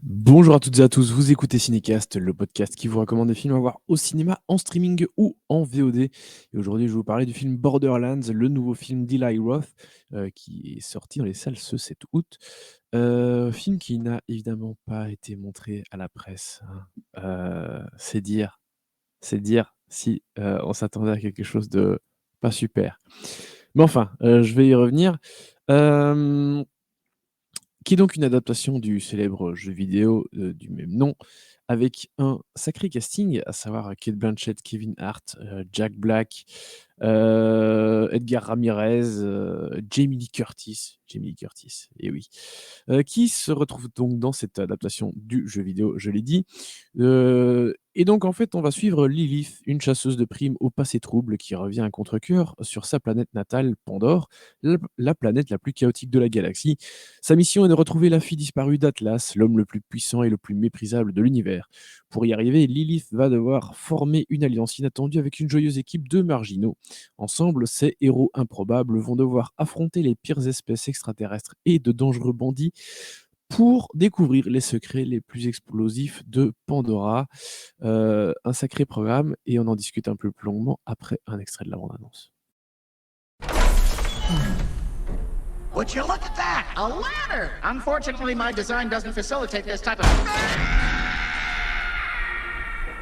Bonjour à toutes et à tous, vous écoutez Cinécast, le podcast qui vous recommande des films à voir au cinéma, en streaming ou en VOD. Et aujourd'hui, je vais vous parler du film Borderlands, le nouveau film d'Eli Roth, qui est sorti dans les salles ce 7 août. Film qui n'a évidemment pas été montré à la presse, hein. C'est dire si on s'attendait à quelque chose de pas super. Mais enfin, je vais y revenir. Euh, qui est donc une adaptation du célèbre jeu vidéo, du même nom, avec un sacré casting, à savoir Cate Blanchett, Kevin Hart, Jack Black, Edgar Ramirez, Jamie Lee Curtis, et oui, qui se retrouve donc dans cette adaptation du jeu vidéo, je l'ai dit. Et donc en fait, on va suivre Lilith, une chasseuse de primes au passé trouble qui revient à contre-cœur sur sa planète natale, Pandore, la planète la plus chaotique de la galaxie. Sa mission est de retrouver la fille disparue d'Atlas, l'homme le plus puissant et le plus méprisable de l'univers. Pour y arriver, Lilith va devoir former une alliance inattendue avec une joyeuse équipe de marginaux. Ensemble, ces héros improbables vont devoir affronter les pires espèces extraterrestres et de dangereux bandits pour découvrir les secrets les plus explosifs de Pandora. Un sacré programme et on en discute un peu plus longuement après un extrait de la bande-annonce. Would you look at that? A ladder! Unfortunately, my design doesn't facilitate this type of...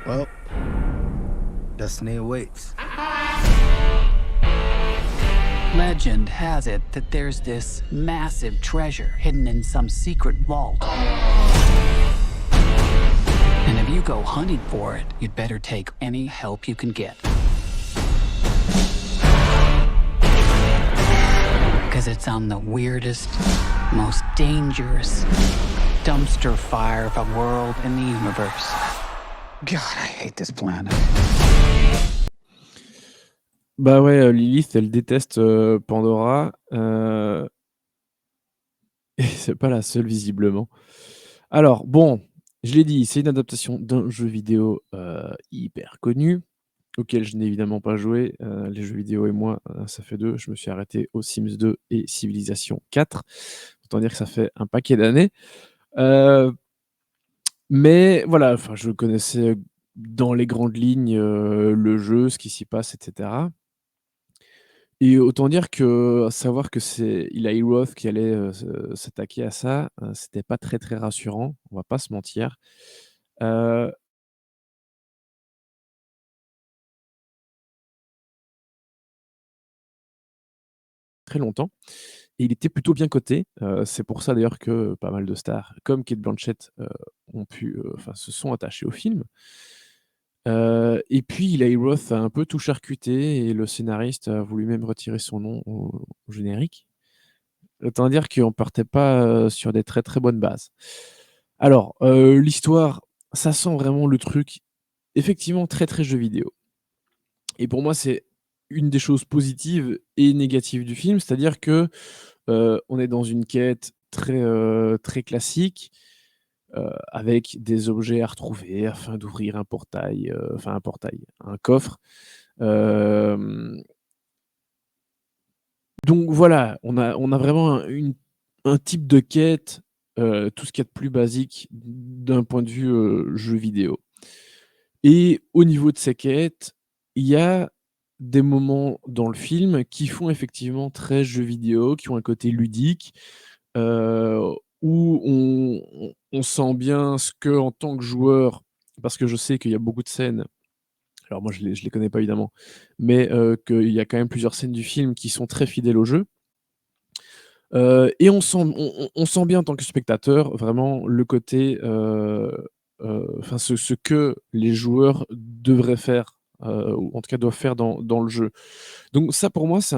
Well, destiny awaits. Legend has it that there's this massive treasure hidden in some secret vault. And if you go hunting for it, you'd better take any help you can get. Because it's on the weirdest, most dangerous dumpster fire of a world in the universe. God, I hate this planet. Bah ouais, Lilith, elle déteste Pandora. Et c'est pas la seule, visiblement. Alors, bon, je l'ai dit, c'est une adaptation d'un jeu vidéo hyper connu, auquel je n'ai évidemment pas joué. Les jeux vidéo et moi, ça fait deux. Je me suis arrêté aux Sims 2 et Civilization 4. Autant dire que ça fait un paquet d'années. Mais voilà, enfin, je connaissais dans les grandes lignes le jeu, ce qui s'y passe, etc. Et autant dire que savoir que c'est Eli Roth qui allait s'attaquer à ça, c'était pas très très rassurant, on va pas se mentir. Euh, Très longtemps. Et il était plutôt bien coté. C'est pour ça d'ailleurs que pas mal de stars, comme Cate Blanchett, ont pu, enfin, se sont attachés au film. Et puis Eli Roth a un peu tout charcuté et le scénariste a voulu même retirer son nom au générique. Autant dire qu'on partait pas sur des très très bonnes bases. Alors, l'histoire, ça sent vraiment le truc, effectivement, très très jeu vidéo. Et pour moi, c'est une des choses positives et négatives du film, c'est-à-dire que on est dans une quête très très classique, avec des objets à retrouver afin d'ouvrir un portail, enfin un portail, un coffre. Euh, Donc voilà, on a vraiment un type de quête, tout ce qu'il y a de plus basique d'un point de vue, jeu vidéo. Et au niveau de ces quêtes, il y a des moments dans le film qui font effectivement très jeu vidéo, qui ont un côté ludique, heu, où on sent bien ce que en tant que joueur, parce que je sais qu'il y a beaucoup de scènes, alors moi je les connais pas évidemment, mais qu'il y a quand même plusieurs scènes du film qui sont très fidèles au jeu. Et on sent bien en tant que spectateur vraiment le côté, enfin ce que les joueurs devraient faire, ou en tout cas doivent faire dans le jeu. Donc ça pour moi c'est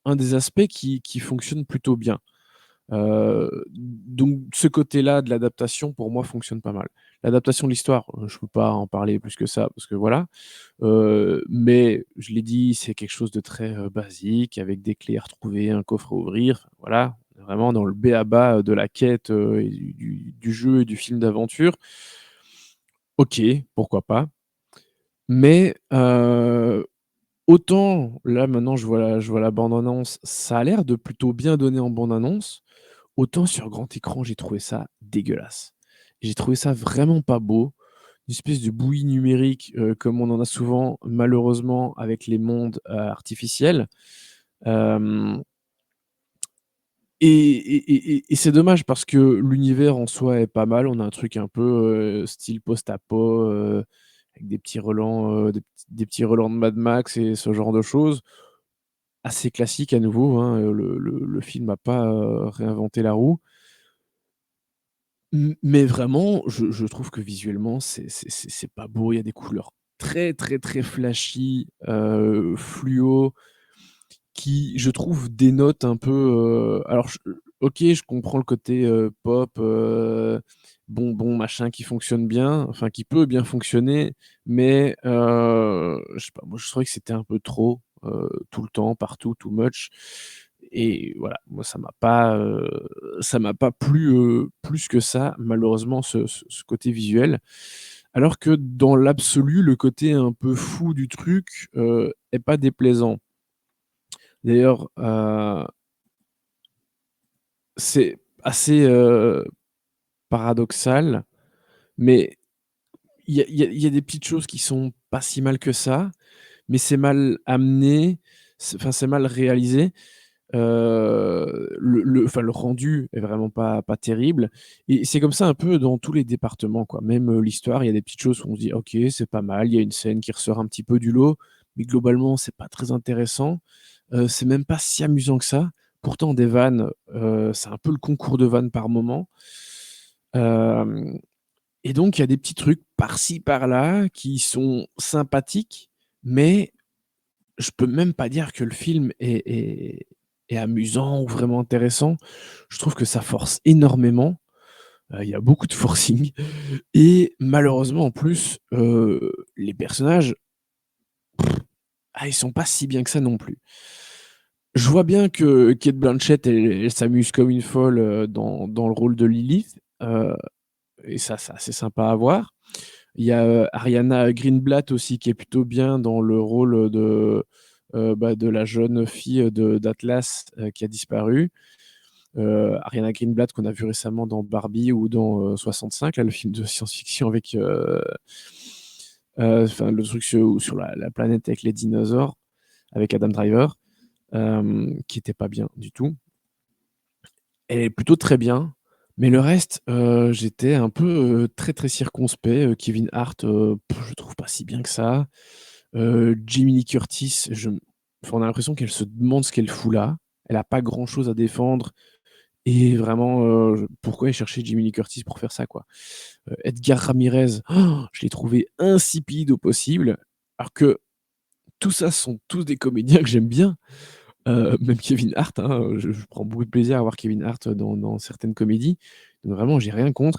un des aspects qui fonctionne plutôt bien. Donc ce côté-là de l'adaptation pour moi fonctionne pas mal. L'adaptation de l'histoire, je peux pas en parler plus que ça parce que voilà, mais je l'ai dit, c'est quelque chose de très, basique avec des clés à retrouver, un coffre à ouvrir, enfin voilà, on est vraiment dans le b.a-ba de la quête, et du jeu et du film d'aventure. OK, pourquoi pas, mais autant là maintenant je vois la bande annonce, ça a l'air de plutôt bien donner en bande annonce, autant sur grand écran j'ai trouvé ça dégueulasse. J'ai trouvé ça vraiment pas beau. Une espèce de bouillie numérique, comme on en a souvent malheureusement avec les mondes, artificiels. Hem et c'est dommage parce que l'univers en soi est pas mal. On a un truc un peu, style post-apo, avec des petits relents de Mad Max et ce genre de choses. Assez classique à nouveau, hein, le film a pas, réinventé la roue. Mais vraiment, je trouve que visuellement, c'est pas beau. Il y a des couleurs très, très, très flashy, fluo, qui, je trouve, dénotent un peu, alors OK, je comprends le côté, pop, bonbon, machin, qui fonctionne bien, enfin qui peut bien fonctionner, mais je sais pas, moi je trouvais que c'était un peu trop, tout le temps, partout, too much et voilà, moi ça m'a pas plu, plus que ça, malheureusement, ce côté visuel. Alors que dans l'absolu, le côté un peu fou du truc, est pas déplaisant. D'ailleurs, c'est assez, paradoxal, mais il y a des petites choses qui sont pas si mal que ça, mais c'est mal amené, c'est mal réalisé. Le rendu est vraiment pas terrible et c'est comme ça un peu dans tous les départements, quoi. Même, l'histoire, il y a des petites choses où on se dit: «OK, c'est pas mal». Il y a une scène qui ressort un petit peu du lot, mais globalement, c'est pas très intéressant. C'est même pas si amusant que ça. Pourtant des vannes, c'est un peu le concours de vannes par moment. Hem et donc il y a des petits trucs par-ci par-là qui sont sympathiques, mais je peux même pas dire que le film est amusant ou vraiment intéressant. Je trouve que ça force énormément, il y a beaucoup de forcing et malheureusement en plus, les personnages, ils sont pas si bien que ça non plus. Je vois bien que Cate Blanchett, elle s'amuse comme une folle, dans le rôle de Lilith, et ça, c'est assez sympa à voir. Il y a, Ariana Greenblatt aussi qui est plutôt bien dans le rôle de la jeune fille d'Atlas, qui a disparu. Ariana Greenblatt qu'on a vu récemment dans Barbie ou dans, 65, là, le film de science-fiction avec, enfin le truc sur la planète avec les dinosaures, avec Adam Driver, qui était pas bien du tout. Elle est plutôt très bien, mais le reste, j'étais un peu, très, très circonspect. Kevin Hart, je le trouve pas si bien que ça. Jamie Lee Curtis, enfin, on a l'impression qu'elle se demande ce qu'elle fout là. Elle a pas grand chose à défendre et vraiment, pourquoi aller chercher Jamie Lee Curtis pour faire ça, quoi? Edgar Ramirez, je l'ai trouvé insipide au possible, alors que tout ça, ce sont tous des comédiens que j'aime bien. Même Kevin Hart, hein, je prends beaucoup de plaisir à voir Kevin Hart dans certaines comédies. Donc vraiment, j'ai rien contre.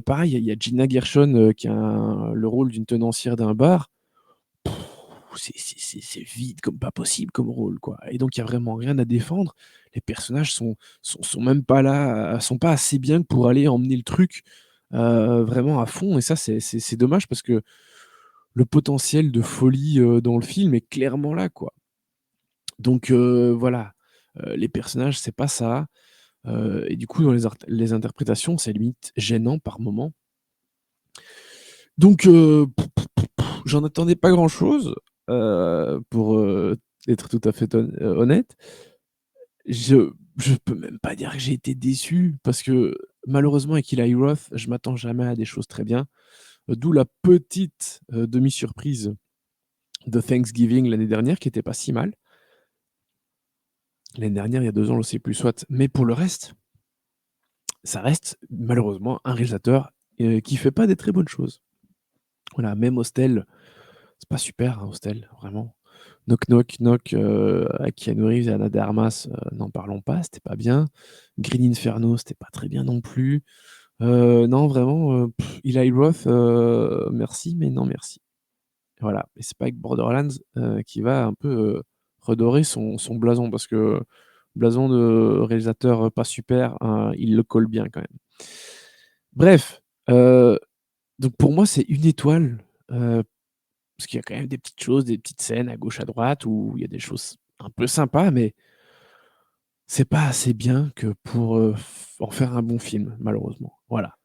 Pareil, il y a Gina Gershon, qui a le rôle d'une tenancière d'un bar. C'est vide comme pas possible comme rôle, quoi et donc il y a vraiment rien à défendre. Les personnages sont même pas là, sont pas assez bien pour aller emmener le truc, vraiment à fond et ça, c'est dommage parce que le potentiel de folie, dans le film est clairement là, quoi. Donc voilà, les personnages, c'est pas ça, et du coup, dans les interprétations, c'est limite gênant par moments. Donc j'en attendais pas grand-chose, pour, être tout à fait honnête. Je peux même pas dire que j'ai été déçu parce que malheureusement avec Eli Roth, je m'attends jamais à des choses très bien, d'où la petite, demi-surprise de Thanksgiving l'année dernière qui était pas si mal. L'année dernière, il y a 2 ans, je sais plus, soit, mais pour le reste, ça reste malheureusement un réalisateur, qui fait pas des très bonnes choses. Voilà, même Hostel, c'est pas super, hein, Hostel, vraiment. Knock Knock Knock, avec Keanu Reeves et Ana de Armas, n'en parlons pas, c'était pas bien. Green Inferno, c'était pas très bien non plus. Non, vraiment, Eli Roth, merci, mais non merci. Voilà, et c'est pas avec Borderlands, qui va un peu, redorer son blason parce que blason de réalisateur, pas super, il le colle bien quand même. Bref, donc pour moi, c'est une étoile, parce qu'il y a quand même des petites choses, des petites scènes à gauche, à droite où il y a des choses un peu sympas, mais c'est pas assez bien que pour, f en faire un bon film, malheureusement. Voilà.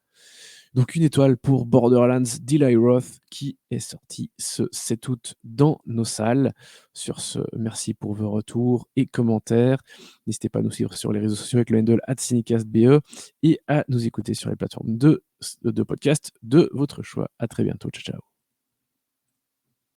Donc 1 étoile pour Borderlands d'Eli Roth qui est sorti ce 7 août dans nos salles. Sur ce, merci pour vos retours et commentaires. N'hésitez pas à nous suivre sur les réseaux sociaux avec le handle @cinecastbe et à nous écouter sur les plateformes de podcast de votre choix. À très bientôt. Ciao, ciao.